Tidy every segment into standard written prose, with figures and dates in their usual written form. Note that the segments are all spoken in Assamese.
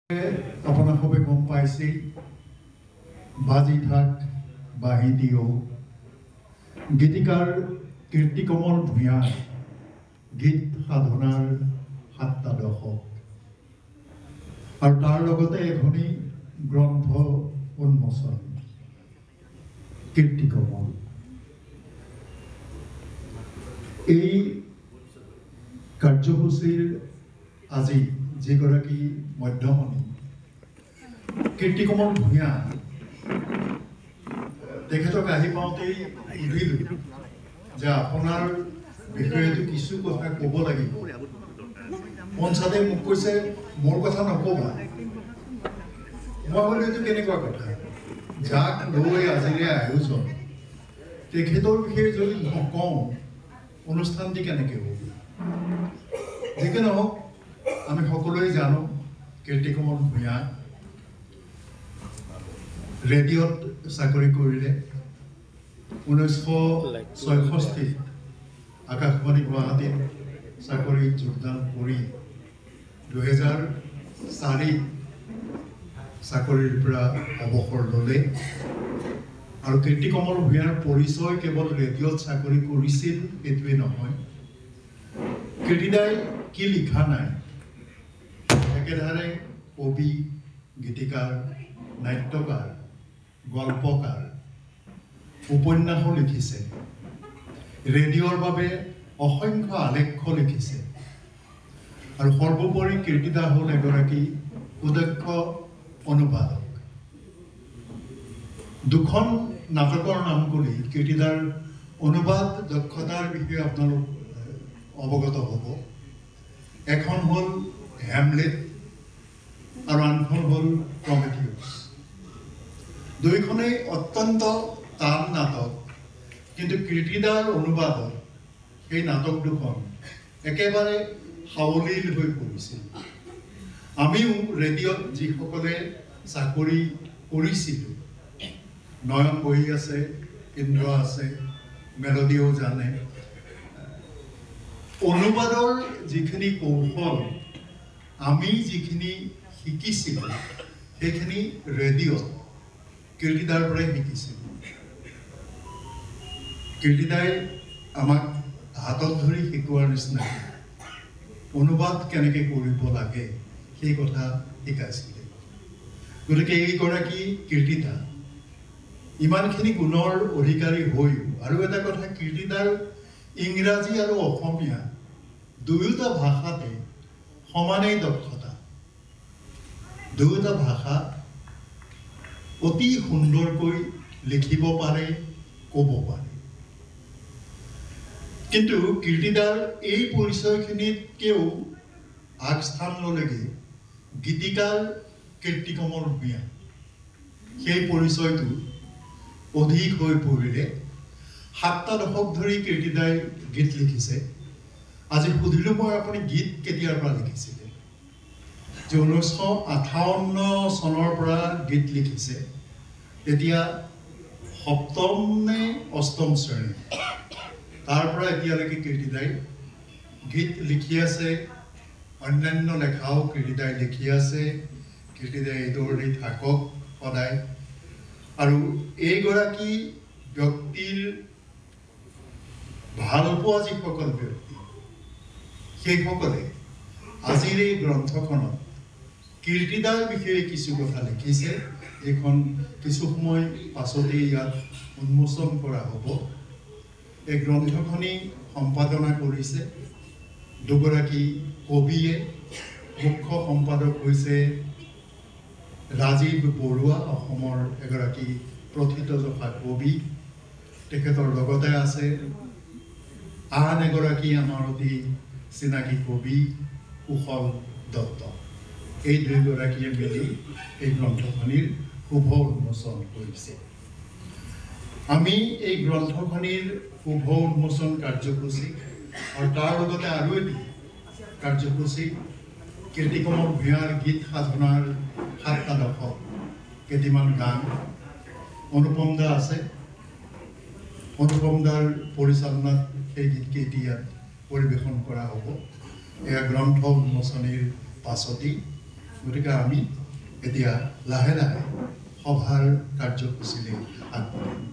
আপোনাৰ সবে গম পাইছে বাজি থাক বাহিদিও গীতিকাৰ কীৰ্তিকমল ভূঞা গীত সাধনাৰ 7টা দশক আৰু তাৰ লগতে এখনি গ্ৰন্থ উন্মোচন কীৰ্তিকমল এই কাৰ্যসূচীৰ আজি যিগৰাকী মধ্যমণি কীৰ্তিকমল ভূঞা তেখেতক আহি পাওঁতেই সুধিলোঁ যে আপোনাৰ বিষয়েতো কিছু কথা ক'ব লাগিব। পঞ্চাতে মোক কৈছে মোৰ কথা নক'বা। মই বোলো এইটো কেনেকুৱা কথা, যাক লৈ আজিৰে আয়োজন তেখেতৰ বিষয়ে যদি নকওঁ অনুষ্ঠানটি কেনেকৈ হ'ব। যিকি নহওক আমি সকলোৱে জানো কীৰ্তিকমল ভূঞা ৰেডিঅ'ত চাকৰি কৰিলে। 1966 আকাশবাণী গুৱাহাটীত চাকৰিত যোগদান কৰি 2004 চাকৰিৰ পৰা অৱসৰ ল'লে। আৰু কীৰ্তিকমল ভূঞাৰ পৰিচয় কেৱল ৰেডিঅ'ত চাকৰি কৰিছিল সেইটোৱে নহয়, কীৰ্তিদাই কি লিখা নাই একেধাৰে কবি, গীতিকাৰ, নাট্যকাৰ, গল্পকাৰ, উপন্যাসো লিখিছে, ৰেডিঅ'ৰ বাবে অসংখ্য আলেখ্য লিখিছে। আৰু সৰ্বোপৰি কীৰ্তিদা হ'ল এগৰাকী সুদক্ষ অনুবাদক। দুখন নাটকৰ নাম কৰি কীৰ্তিদাৰ অনুবাদ দক্ষতাৰ বিষয়ে আপোনালোক অৱগত হ'ব। এখন হ'ল হেমলেট আৰু আনখন হ'ল প্ৰমেথিউছ। দুইখনেই অত্যন্ত টান নাটক, কিন্তু কীৰ্তিদাৰ অনুবাদত এই নাটক দুখন একেবাৰে সাৱলীল হৈ পৰিছিল। আমিও ৰেডিঅ'ত যিসকলে চাকৰি কৰিছিলোঁ, নয়ন বহি আছে, ইন্দ্ৰ আছে, মেলডিও জানে, অনুবাদৰ যিখিনি কৌশল আমি যিখিনি শিকিছিলোঁ সেইখিনি ৰেডিঅ'ত কীৰ্তিদাৰ পৰাই শিকিছিলোঁ। কীৰ্তিদাই আমাক হাতত ধৰি শিকোৱাৰ নিচিনা অনুবাদ কেনেকৈ কৰিব লাগে সেই কথা শিকাইছিলে। গতিকে এইগৰাকী কীৰ্তিদা ইমানখিনি গুণৰ অধিকাৰী হৈও, আৰু এটা কথা, কীৰ্তিদাৰ ইংৰাজী আৰু অসমীয়া দুয়োটা ভাষাতে সমানেই দক্ষতা। দুয়োটা ভাষা অতি সুন্দৰকৈ লিখিব পাৰে, ক'ব পাৰে। কিন্তু কীৰ্তিদাৰ এই পৰিচয়খিনিতকৈও আগস্থান ল'লেগৈ গীতিকাৰ কীৰ্তিকমল ভূঞা। সেই পৰিচয়টো অধিক হৈ পৰিলে। 7টা দশক ধৰি কীৰ্তিদাই গীত লিখিছে। আজি সুধিলোঁ মই, আপুনি গীত কেতিয়াৰ পৰা লিখিছিলে? যে 1958 চনৰ পৰা গীত লিখিছে। তেতিয়া 7ম নে 8ম শ্ৰেণী। তাৰ পৰা এতিয়ালৈকে কীৰ্তিদাই গীত লিখি আছে। অন্যান্য লেখাও কীৰ্তিদাই লিখি আছে। কীৰ্তিদাই এইদৰেই থাকক সদায়। আৰু এইগৰাকী ব্যক্তিৰ ভালপোৱা যিসকল ব্যক্তি, সেইসকলে আজিৰ এই গ্ৰন্থখনত কীৰ্তিদাৰ বিষয়ে কিছু কথা লিখিছে। এইখন কিছু সময় পাছতেই ইয়াত উন্মোচন কৰা হ'ব। এই গ্ৰন্থখনি সম্পাদনা কৰিছে দুগৰাকী কবিয়ে। মুখ্য সম্পাদক হৈছে ৰাজীৱ বৰুৱা, অসমৰ এগৰাকী প্ৰথিতযশা কবি। তেখেতৰ লগতে আছে আন এগৰাকী আমাৰ অতি চিনাকি কবি কুশল দত্ত। এই দুয়োগৰাকীয়ে মিলি এই গ্ৰন্থখনিৰ শুভ উন্মোচন কৰিছে। আমি এই গ্ৰন্থখনিৰ শুভ উন্মোচন কাৰ্যসূচী আৰু তাৰ লগতে আৰু এটি কাৰ্যসূচী কীৰ্তিকমল ভূঞাৰ গীত সাধনাৰ 7টা দশক, কেইটিমান গান অনুপম দা আছে। অনুপম দাৰ পৰিচালনাত সেই গীতকেইটি ইয়াত পৰিৱেশন কৰা হ'ব। এয়া গ্ৰন্থ উন্মোচনীৰ পাছতেই গতিকে আমি এতিয়া লাহে লাহে সভাৰ কাৰ্যসূচীলৈ আগবাঢ়িম।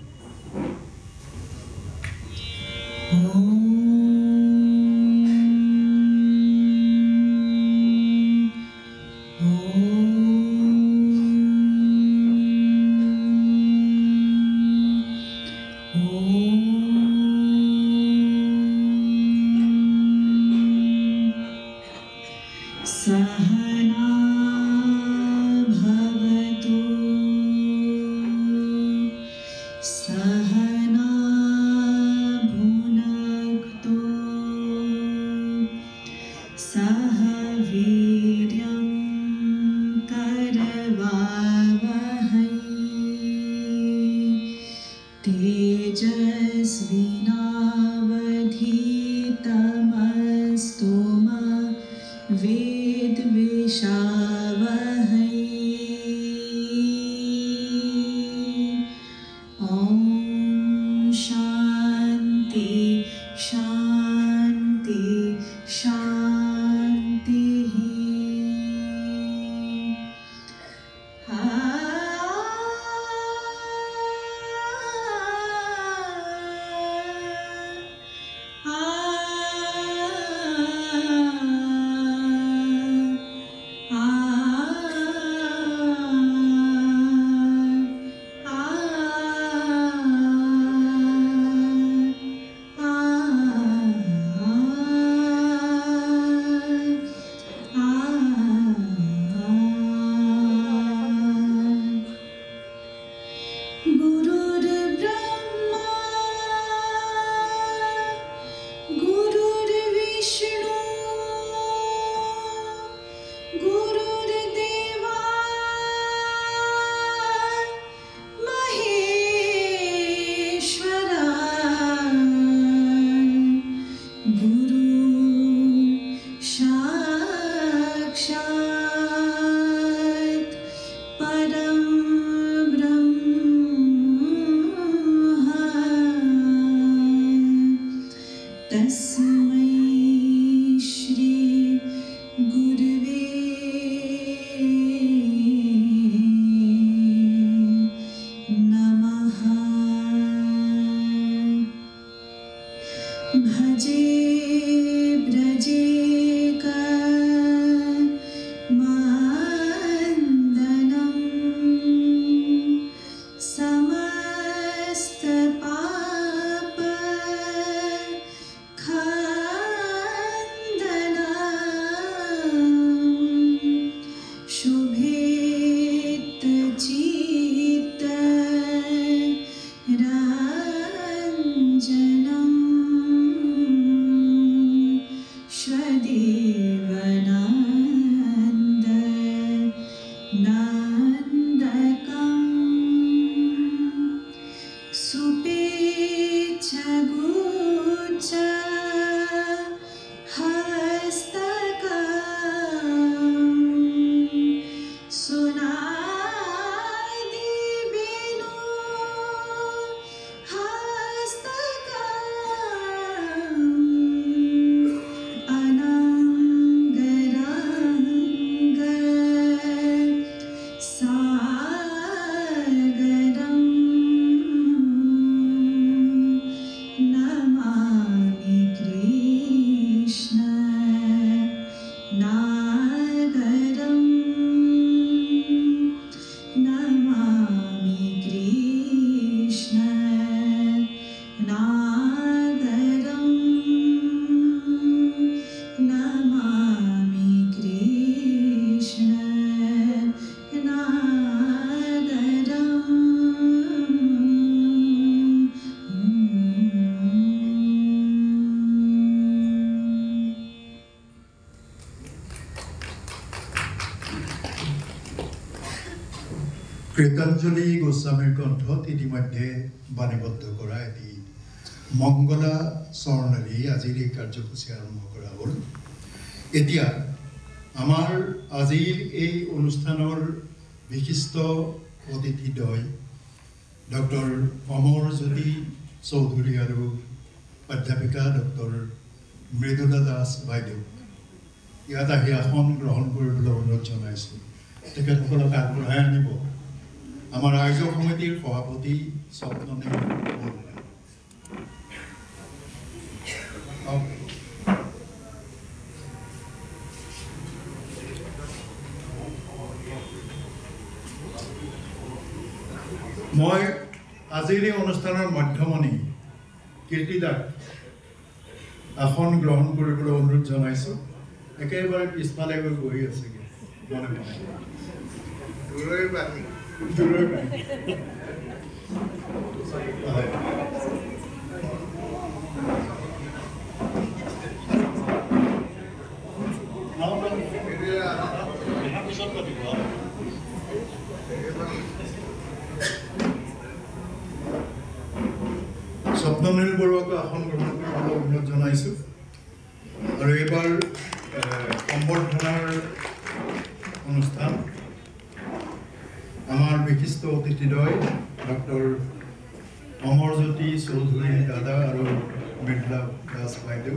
কৃতাঞ্জলি গোস্বামীৰ কণ্ঠত ইতিমধ্যে বাণীবদ্ধ কৰা এটি মংগলা স্বৰ্ণেৰে আজিৰ এই কাৰ্যসূচী আৰম্ভ কৰা হ'ল। এতিয়া আমাৰ আজিৰ এই অনুষ্ঠানৰ বিশিষ্ট অতিথিদ্বয় ডক্টৰ অমৰজ্যোতি চৌধুৰী আৰু অধ্যাপিকা ডক্টৰ মৃদুলা দাস বাইদেউ ইয়াত আহি আসন গ্ৰহণ কৰিবলৈ অনুৰোধ জনাইছোঁ। তেখেতসকলক আগবঢ়াই আনিব আমাৰ আয়োজক সমিতিৰ সভাপতি স্বপ্ননীল বৰুৱা। মই আজিৰ এই অনুষ্ঠানৰ মধ্যমণি কীৰ্তিদাক আসন গ্ৰহণ কৰিবলৈ অনুৰোধ জনাইছোঁ। একেবাৰে পিছফালে গৈ বহি আছেগৈ মনে মনে দূৰৈৰ পানী স্বপ্ননীল বৰুৱাক আসন গ্ৰহণ কৰিবলৈ অনুৰোধ জনাইছোঁ। আৰু এইবাৰ সম্বৰ্ধনাৰ অনুষ্ঠান আমাৰ বিশিষ্ট অতিথিদ্বয় ডক্টৰ অমৰজ্যোতি চৌধুৰী দাদা আৰু মৃদুলা দাস বাইদেউ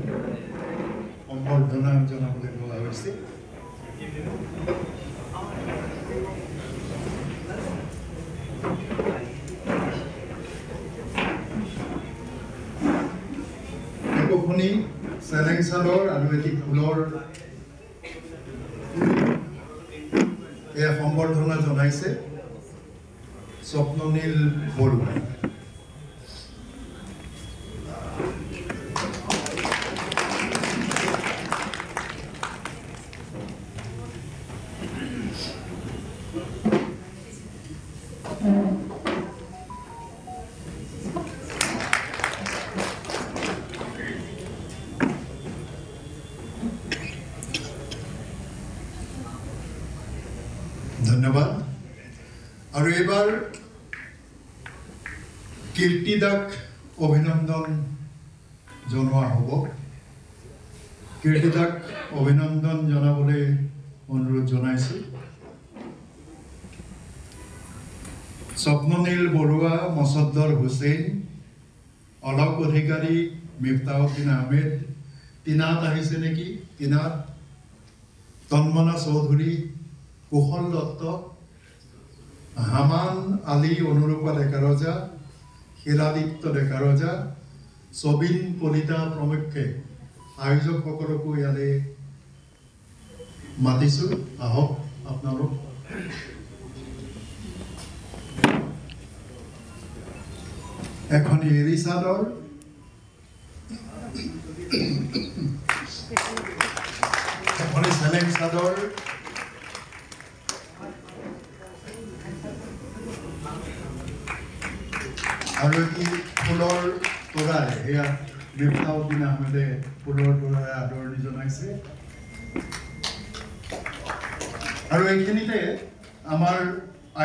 সম্বৰ্ধনা জনাবলৈ কোৱা হৈছে। একোখনি চেলেং চাদৰ আৰু এটি ফুলৰ এয়া সম্বৰ্ধনা জনাইছে স্বপ্ননীল বৰুৱাই। ধন্যবাদ। আৰু এইবাৰ কীৰ্তিদাক অভিনন্দন জনোৱা হ'ব। কীৰ্তিদাক অভিনন্দন জনাবলৈ অনুৰোধ জনাইছোঁ। স্বপ্ননীল বৰুৱা, মছদ্দৰ হুছেইন, অলক অধিকাৰী, মিফতাউদ্দিন আহমেদ, টিনাত আহিছে নেকি, টিনাত, তন্মনা চৌধুৰী, কুশল দত্ত, হামান আলী, অনুৰূপা ডেকাৰজা, শিলাদিত্য ডেকাৰজা, ছবিন কলিতা প্ৰমুখ্যে আয়োজকসকলকো ইয়ালৈ মাতিছোঁ। আহক আপোনালোক। এখন এৰী চাদৰ, এখনি চেলেং চাদৰ, আৰু এটি ফুলৰ তোৰাৰে, সেয়া মিফতাউদ্দিন আহমেদে ফুলৰ তোৰাৰে আদৰণি জনাইছে। আৰু এইখিনিতে আমাৰ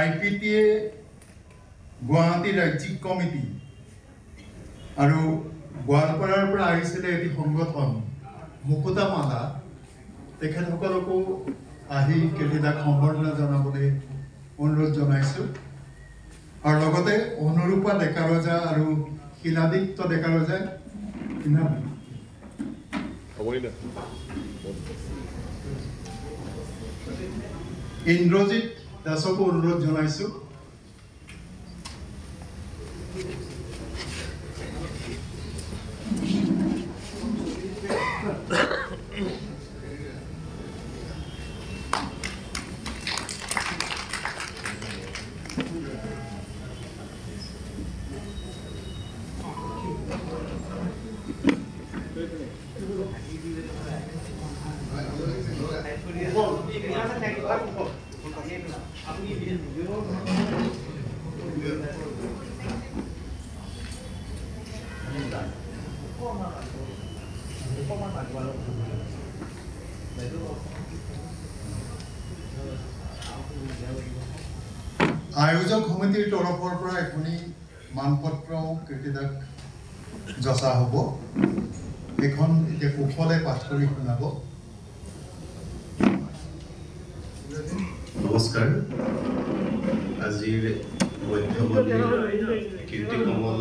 IPTA গুৱাহাটী ৰাজ্যিক কমিটি আৰু গোৱালপাৰাৰ পৰা আহিছিলে এটি সংগঠন মুকুতামালা, তেখেতসকলকো আহি কীৰ্তিদাক সম্বৰ্ধনা জনাবলৈ অনুৰোধ জনাইছোঁ। আৰু লগতে অনুৰূপা ডেকাৰজা আৰু শিলাদিত্য ডেকাৰজা, ইন্দ্ৰজিৎ দাসকো অনুৰোধ জনাইছোঁ। আয়োজক সমিতিৰ তৰফৰ পৰা এখনি মানপত্ৰ কীৰ্তিদাক যচা হ'ব। এখন এতিয়া কুশলে পাঠ কৰি শুনাব। নমস্কাৰ। আজিৰ মধ্যমণি কীৰ্তিকমল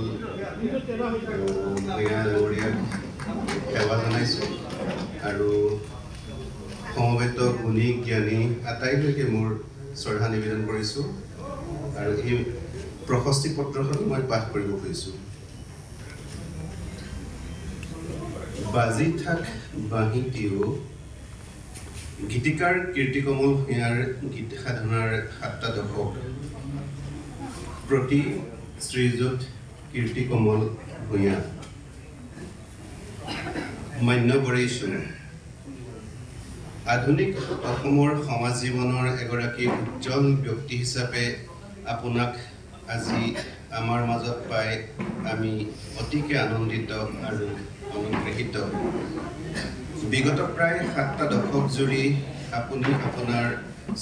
ভূঞা ডাঙৰীয়াক সেৱা জনাইছোঁ আৰু সমবেত গুণী জ্ঞানী আটাইলৈকে মোৰ শ্ৰদ্ধা নিবেদন কৰিছোঁ আৰু এই প্ৰশস্তি পত্ৰখন মই পাঠ কৰিব খুজিছোঁ। বাজি থাক বাঁহী তিও গীতিকাৰ কীৰ্তিকমল ভূঞাৰ গীত সাধনাৰ ৭টা দশক প্ৰতি শ্ৰীযুত কীৰ্তিকমল ভূঞা মান্যবৰেশ্বৰ আধুনিক অসমৰ সমাজ জীৱনৰ এগৰাকী উজ্জ্বল ব্যক্তি হিচাপে আপোনাক আজি আমাৰ মাজত পাই আমি অতিকে আনন্দিত আৰু অনুগ্ৰহীত। বিগত প্ৰায় ৭টা দশক জুৰি আপুনি আপোনাৰ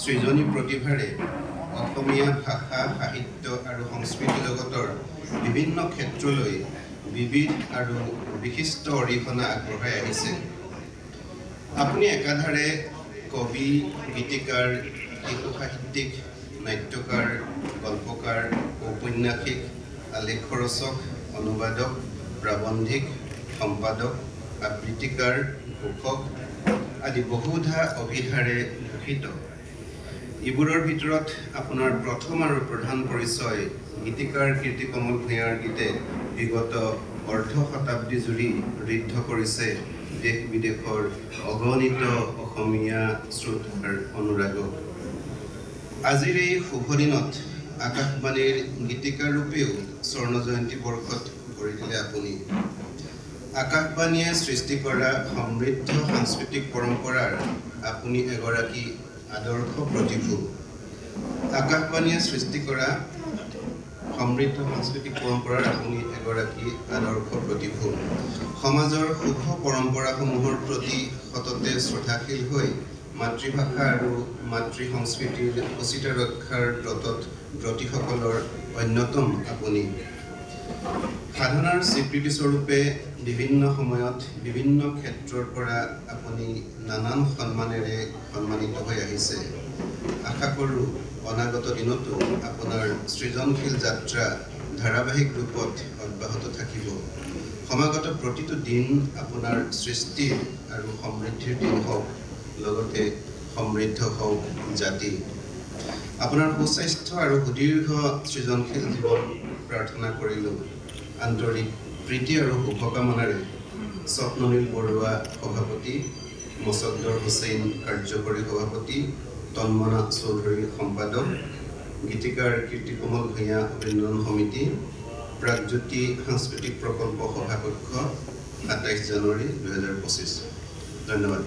সৃজনী প্ৰতিভাৰে অসমীয়া ভাষা সাহিত্য আৰু সংস্কৃতি জগতৰ বিভিন্ন ক্ষেত্ৰলৈ বিবিধ আৰু বিশিষ্ট অৰিহণা আগবঢ়াই আহিছে। আপুনি একাধাৰে কবি, গীতিকাৰ, শিশু সাহিত্যিক, নাট্যকাৰ, গল্পকাৰ, ঔপন্যাসিক, আলেখ ৰচক, অনুবাদক, প্ৰাবন্ধিক, সম্পাদক, আবৃত্তিকাৰ, ঘোষক আদি বহুধা অভিধাৰে ভূষিত। এইবোৰৰ ভিতৰত আপোনাৰ প্ৰথম আৰু প্ৰধান পৰিচয় গীতিকাৰ কীৰ্তিকমল ভূঞাৰ গীতে বিগত অৰ্ধ শতাব্দী জুৰি ঋদ্ধ কৰিছে দেশ বিদেশৰ অগণিত অসমীয়া শ্ৰোতাৰ অনুৰাগক। আজিৰ এই শুভ দিনত আকাশবাণীৰ গীতিকাৰ ৰূপেও স্বৰ্ণ জয়ন্তী বৰ্ষত ভৰি দিলে আপুনি। আকাশবাণীয়ে সৃষ্টি কৰা সমৃদ্ধ সাংস্কৃতিক পৰম্পৰাৰ আপুনি এগৰাকী আদৰ্শ প্ৰতিভূ। আকাশবাণীয়ে সৃষ্টি কৰা সমৃদ্ধ সাংস্কৃতিক পৰম্পৰাৰ আপুনি এগৰাকী আদৰ্শ প্ৰতিভূ। সমাজৰ শুভ পৰম্পৰাসমূহৰ প্ৰতি সততে শ্ৰদ্ধাশীল হৈ মাতৃভাষা আৰু মাতৃ সংস্কৃতিৰ উচিত ৰক্ষাৰ ব্ৰতত ব্ৰতীসকলৰ অন্যতম আপুনি। সাধনাৰ স্বীকৃতি স্বৰূপে বিভিন্ন সময়ত বিভিন্ন ক্ষেত্ৰৰ পৰা আপুনি নানান সন্মানেৰে সন্মানিত হৈ আহিছে। আশা কৰোঁ অনাগত দিনতো আপোনাৰ সৃজনশীল যাত্ৰা ধাৰাবাহিক ৰূপত অব্যাহত থাকিব। সমাগত প্ৰতিটো দিন আপোনাৰ সৃষ্টিৰ আৰু সমৃদ্ধিৰ দিন হওক, লগতে সমৃদ্ধ হওক জাতি। আপোনাৰ সুস্বাস্থ্য আৰু সুদীৰ্ঘ সৃজনশীল জীৱন প্ৰাৰ্থনা কৰিলোঁ। আন্তৰিক প্ৰীতি আৰু শুভকামনাৰে স্বপ্ননীল বৰুৱা সভাপতি, মছদ্দৰ হুছেইন কাৰ্যকৰী সভাপতি, তন্মনা চৌধুৰী সম্পাদক, গীতিকাৰ কীৰ্তিকমল ভূঞা অভিনন্দন সমিতি, প্ৰাগজ্যোতি সাংস্কৃতিক প্ৰকল্প সভাকক্ষ, ২৭ জানুৱাৰী ২০২৫। ধন্যবাদ।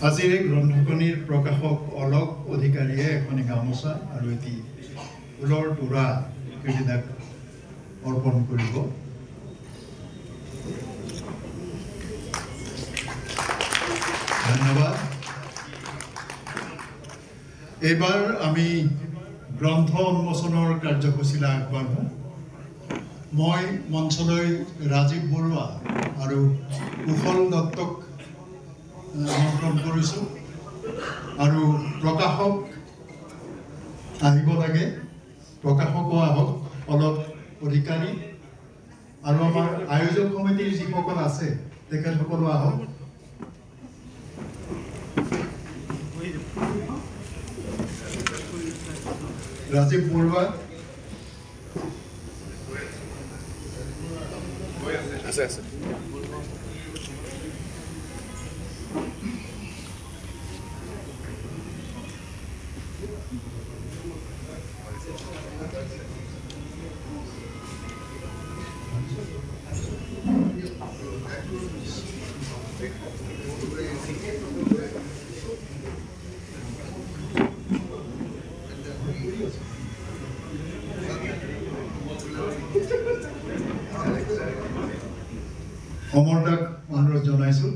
আজিৰ এই গ্ৰন্থখনিৰ প্ৰকাশক অলোক অধিকাৰীয়ে এখন গামোচা আৰু এটি ফুলৰ তোৰা কৃতিদাক অৰ্পণ কৰিব। ধন্যবাদ। এইবাৰ আমি গ্ৰন্থ উন্মোচনৰ কাৰ্যসূচীলৈ আগবাঢ়ো। মই মঞ্চলৈ ৰাজীৱ বৰুৱা আৰু কুশল দত্তক আমন্ত্ৰণ কৰিছোঁ আৰু প্ৰকাশক আহিব লাগে। প্ৰকাশকো আহক, অলপ অধিকাৰী আৰু আমাৰ আয়োজক সমিতিৰ যিসকল আছে তেখেতসকলো আহক। ৰাজীৱ বৰুৱা, আছে অমৰদাক অনুৰোধ জনাইছোঁ।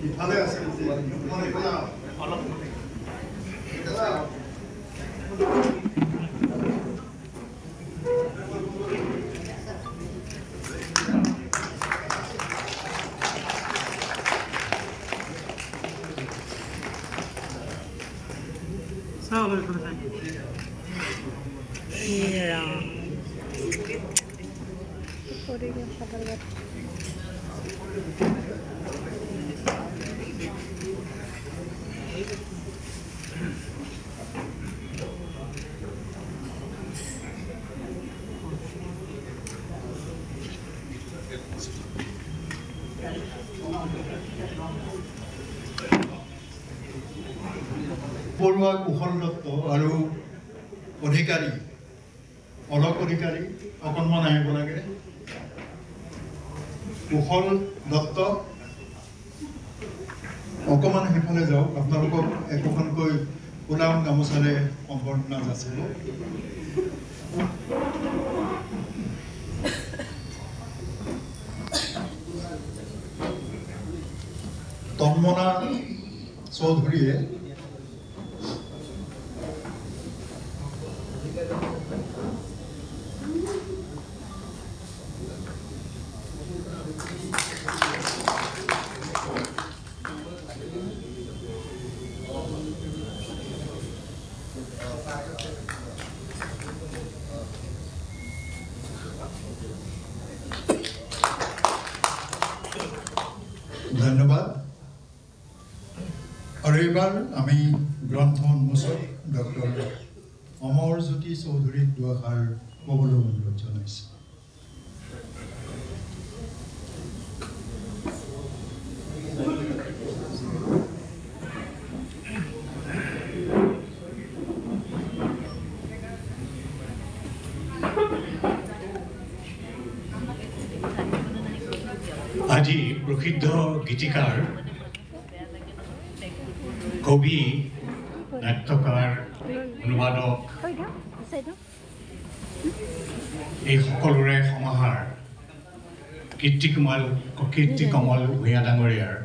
ইফালে আছে অলপ বৰুৱা কুশল দত্ত আৰু অধিকাৰী অলক অধিকাৰী অকণমান আহিব লাগে। কুশল দত্ত অকণমান সেইফালে যাওক, আপোনালোকক একোখনকৈ ওলাম গামোচাৰে সম্বৰ্ধনা যাচিব। তন্মনা চৌধুৰীয়ে ধন্যবাদ। আৰু এইবাৰ আমি গ্ৰন্থ উন্মোচক ডক্টৰ অমৰজ্যোতি চৌধুৰীক দুআষাৰ ক'বলৈ অনুৰোধ জনাইছোঁ। আজি প্ৰসিদ্ধ গীতিকাৰ, কবি, নাট্যকাৰ, অনুবাদক এই সকলোৰে সমাহাৰ কীৰ্তিকমল ভূঞা ডাঙৰীয়াৰ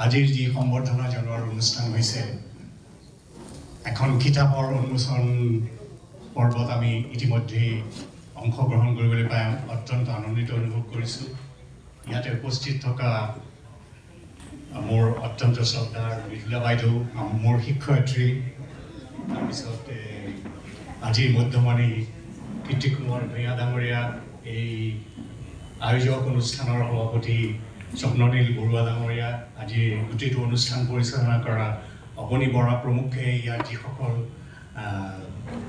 আজিৰ যি সম্বৰ্ধনা জনোৱাৰ অনুষ্ঠান হৈছে, এখন কিতাপৰ উন্মোচন পৰ্বত আমি ইতিমধ্যেই অংশগ্ৰহণ কৰিবলৈ পাই অত্যন্ত আনন্দিত অনুভৱ কৰিছোঁ। ইয়াতে উপস্থিত থকা মোৰ অত্যন্ত শ্ৰদ্ধাৰ মৃদুলা বাইদেউ, মোৰ শিক্ষয়িত্ৰী, তাৰপিছত আজিৰ মধ্যমণি কীৰ্তিকমল ভূঞা ডাঙৰীয়া, এই আয়োজক অনুষ্ঠানৰ সভাপতি স্বপ্ননীল বৰুৱা ডাঙৰীয়া, আজি গোটেইটো অনুষ্ঠান পৰিচালনা কৰা অৱনী বৰা প্ৰমুখ্যে, ইয়াত যিসকল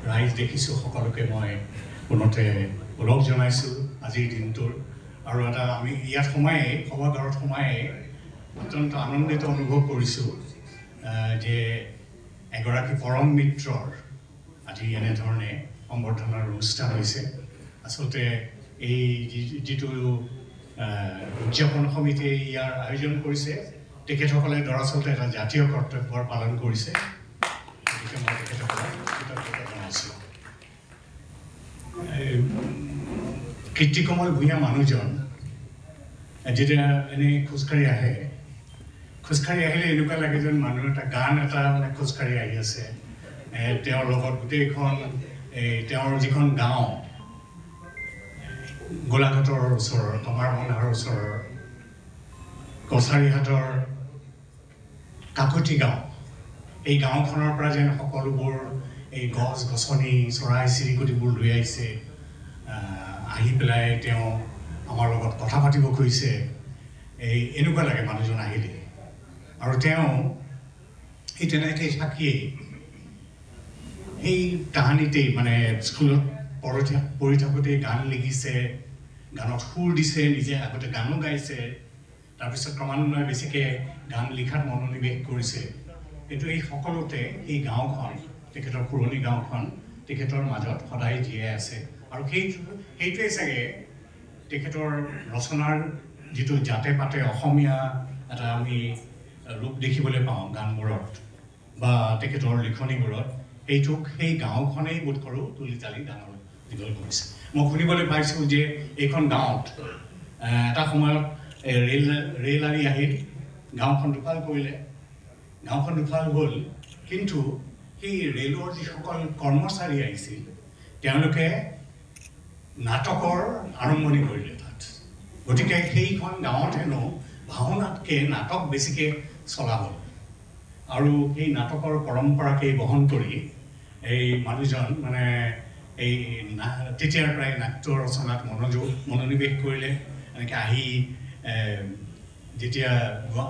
ৰাইজ দেখিছোঁ সকলোকে মই পুনতে ওলগ জনাইছোঁ আজিৰ দিনটোৰ। আৰু এটা আমি ইয়াত সভাঘৰত সোমায়ে অত্যন্ত আনন্দিত অনুভৱ কৰিছোঁ যে এগৰাকী পৰম মিত্ৰৰ আজি এনেধৰণে সম্বৰ্ধনাৰ অনুষ্ঠান হৈছে। আচলতে এই যিটো উদযাপন সমিতিয়ে ইয়াৰ আয়োজন কৰিছে তেখেতসকলে দৰাচলতে এটা জাতীয় কৰ্তব্যৰ পালন কৰিছে গতিকে মই তেখেতসকলক কৃতজ্ঞতা জনাইছোঁ কীৰ্তিকমল ভূঞা মানুহজন যেতিয়া এনেই খোজকাঢ়ি আহিলে এনেকুৱা লাগে যেন মানুহ এটা গান এটা মানে খোজকাঢ়ি আহি আছে তেওঁৰ লগত গোটেইখন তেওঁৰ যিখন গাঁও গোলাঘাটৰ ওচৰৰ কমাৰবন্ধাৰ ওচৰৰ কছাৰীহাটৰ কাকতি গাঁও এই গাঁওখনৰ পৰা যেন সকলোবোৰ এই গছ গছনি চৰাই চিৰিকটিবোৰ লৈ আহিছে আহি পেলাই তেওঁ আমাৰ লগত কথা পাতিব খুজিছে এনেকুৱা লাগে মানুহজন আহিলে আৰু তেওঁ সেই তেনেকৈ থাকিয়েই সেই তাহানিতেই মানে স্কুলত পঢ়ি থাকোঁতেই গান লিখিছে গানত সুৰ দিছে নিজে আগতে গানো গাইছে তাৰপিছত ক্ৰমান্বয়ে বেছিকৈ গান লিখাত মনোনিৱেশ কৰিছে কিন্তু এই সকলোতে এই গাঁওখন তেখেতৰ পুৰণি গাঁওখন তেখেতৰ মাজত সদায় জীয়াই আছে আৰু সেইটোৱে চাগে তেখেতৰ ৰচনাৰ যিটো জাতে পাতে অসমীয়া এটা আমি ৰূপ দেখিবলৈ পাওঁ গানবোৰত বা তেখেতৰ লিখনিবোৰত এইটোক সেই গাঁওখনেই বোধ কৰোঁ তুলি তালি ডাঙৰ দীঘল কৰিছে মই শুনিবলৈ পাইছোঁ যে এইখন গাঁৱত এটা সময়ত ৰেল আহি আহিল গাঁওখন দুফাল কৰিলে গাঁওখন দুফাল হ'ল কিন্তু সেই ৰেলৰ যিসকল কৰ্মচাৰী আহিছিল তেওঁলোকে নাটকৰ আৰম্ভণি কৰিলে তাত গতিকে সেইখন গাঁৱত হেনো ভাওনাতকৈ নাটক বেছিকৈ চলা হ'ল আৰু সেই নাটকৰ পৰম্পৰাকেই বহন কৰি এই মানুহজন মানে এই তেতিয়াৰ পৰাই নাট্য ৰচনাত মনোনিৱেশ কৰিলে এনেকৈ আহি যেতিয়া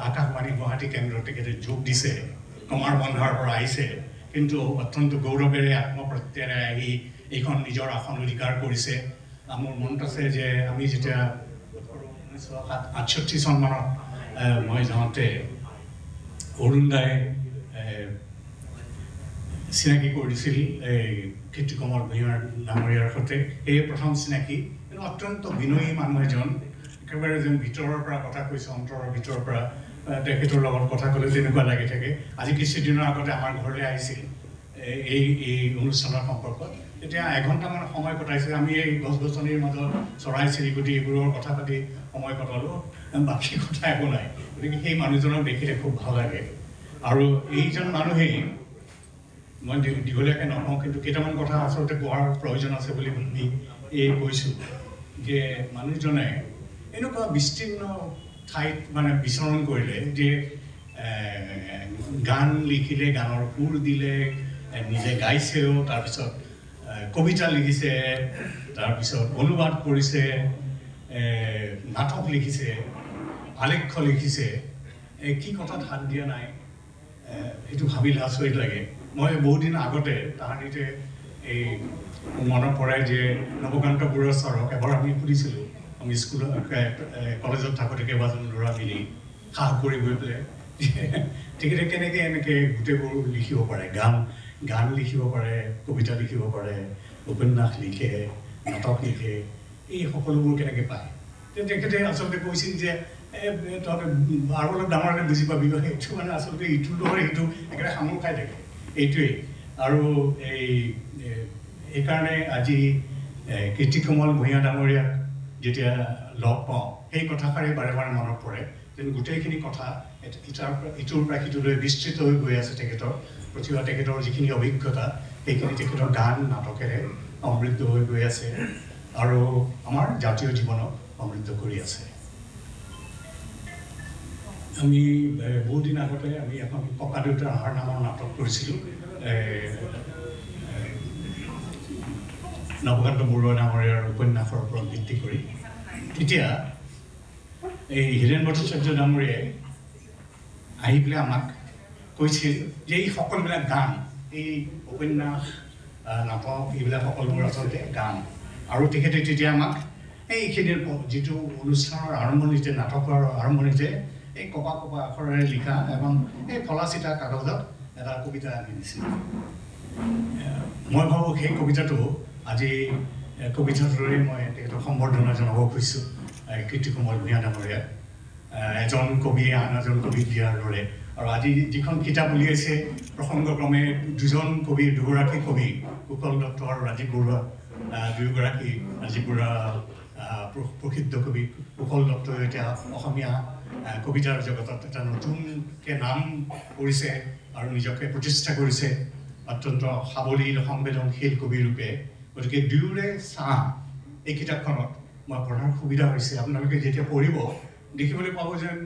আকাশবাণী গুৱাহাটী কেন্দ্ৰত তেখেতে যোগ দিছে কমাৰবন্ধাৰ পৰা আহিছে কিন্তু অত্যন্ত গৌৰৱেৰে আত্মপ্ৰত্যয়েৰে আহি এইখন নিজৰ আসন অধিকাৰ কৰিছে মোৰ মনত আছে যে আমি যেতিয়া 1968 চনমানত মই যাওঁতে অৰুণ দাই চিনাকি কৰি দিছিল এই কীৰ্তিকমল ভূঞা ডাঙৰীয়াৰ সৈতে এই প্ৰথম চিনাকি কিন্তু অত্যন্ত বিনয়ী মানুহ এজন একেবাৰে যেন ভিতৰৰ পৰা কথা কৈছে অন্তৰৰ ভিতৰৰ পৰা তেখেতৰ লগত কথা ক'লে যেনেকুৱা লাগি থাকে আজি কিছুদিনৰ আগতে আমাৰ ঘৰলৈ আহিছিল এই অনুষ্ঠানৰ সম্পৰ্কত তেতিয়া এঘণ্টামান সময় কটাইছে আমি এই গছ গছনিৰ মাজত চৰাই চিৰিকটি এইবোৰৰ কথা পাতি সময় কটালোঁ বাকী কথা একো নাই গতিকে সেই মানুহজনক দেখিলে খুব ভাল লাগে আৰু এইজন মানুহেই মই দীঘলীয়াকৈ নকওঁ কিন্তু কেইটামান কথা আচলতে কোৱাৰ প্ৰয়োজন আছে বুলি ভাবি কৈছোঁ যে মানুহজনে এনেকুৱা বিস্তীৰ্ণ ঠাইত মানে বিচৰণ কৰিলে যে গান লিখিলে গানৰ সুৰ দিলে নিজে গাইছেও তাৰপিছত কবিতা লিখিছে তাৰপিছত অনুবাদ কৰিছে নাটক লিখিছে আলেখ্য লিখিছে কি কথাত হাত দিয়া নাই সেইটো ভাবিলে আচৰিত লাগে মই বহুদিন আগতে তাহানিতে এই মনত পৰে যে নৱকান্ত বৰুৱা ছাৰক এবাৰ আমি সুধিছিলোঁ আমি স্কুলত কলেজত থাকোঁতে কেইবাজন ল'ৰা মিলি সাহ কৰি গৈ পেলাই তেখেতে কেনেকৈ এনেকৈ গোটেইবোৰ লিখিব পাৰে গান লিখিব পাৰে কবিতা লিখিব পাৰে উপন্যাস লিখে নাটক লিখে এই সকলোবোৰ কেনেকৈ পায় তেখেতে আচলতে কৈছিল যে তহঁতে আৰু অলপ ডাঙৰকৈ বুজি পাবি সেইটো মানে আচলতে ইটো নহয় সিটো একেবাৰে সামোৰ খাই থাকে এইটোৱেই আৰু এইকাৰণে আজি কীৰ্তিকমল ভূঞা ডাঙৰীয়াক যেতিয়া লগ পাওঁ সেই কথাষাৰেই বাৰে বাৰে মনত পৰে যেন গোটেইখিনি কথা ইটোৰ পৰা সিটোলৈ বিস্তৃত হৈ গৈ আছে তেখেতৰ প্ৰতিভা তেখেতৰ যিখিনি অভিজ্ঞতা সেইখিনি তেখেতৰ গান নাটকেৰে সমৃদ্ধ হৈ গৈ আছে আৰু আমাৰ জাতীয় জীৱনক সমৃদ্ধ কৰি আছে আমি বহুদিন আগতে আমি এখন ককা দেউতাৰ আহাৰ নামৰ নাটক কৰিছিলোঁ নৱকান্ত বৰুৱা ডাঙৰীয়াৰ উপন্যাসৰ ওপৰত ভিত্তি কৰি তেতিয়া এই হীৰেণ ভট্টাচাৰ্য ডাঙৰীয়াই আহি পেলাই আমাক কৈছিল যে এই সকলোবিলাক গান এই উপন্যাস নাটক এইবিলাক সকলোবোৰ আচলতে গান আৰু তেখেতে তেতিয়া আমাক এইখিনিৰ যিটো অনুষ্ঠানৰ আৰম্ভণিতে নাটকৰ আৰম্ভণিতে এই কপা কপা আখৰেৰে লিখা এবং এই ফলা চিটা কাগজত এটা কবিতা আনি দিছিল মই ভাবোঁ সেই কবিতাটো আজি কবিতাটোৰে মই তেখেতক সম্বৰ্ধনা জনাব খুজিছোঁ কীৰ্তিকমল ভূঞা ডাঙৰীয়া এজন কবিয়ে আন এজন কবিক দিয়াৰ দৰে আৰু আজি যিখন কিতাপ উলিয়াইছে প্ৰসংগক্ৰমে দুগৰাকী কবি কুশল দত্ত আৰু ৰাজীৱ বৰুৱা দুয়োগৰাকী ৰাজীৱ বৰুৱা প্ৰসিদ্ধ কবি কুশল দত্তই এতিয়া অসমীয়া কবিতাৰ জগতত এটা নতুনকৈ নাম কৰিছে আৰু নিজকে প্ৰতিষ্ঠা কৰিছে অত্যন্ত সাৱলীল সংবেদনশীল কবিৰূপে গতিকে দুয়োৰে চাহ এই কিতাপখনত মই পঢ়াৰ সুবিধা হৈছে আপোনালোকে যেতিয়া পঢ়িব দেখিবলৈ পাব যেন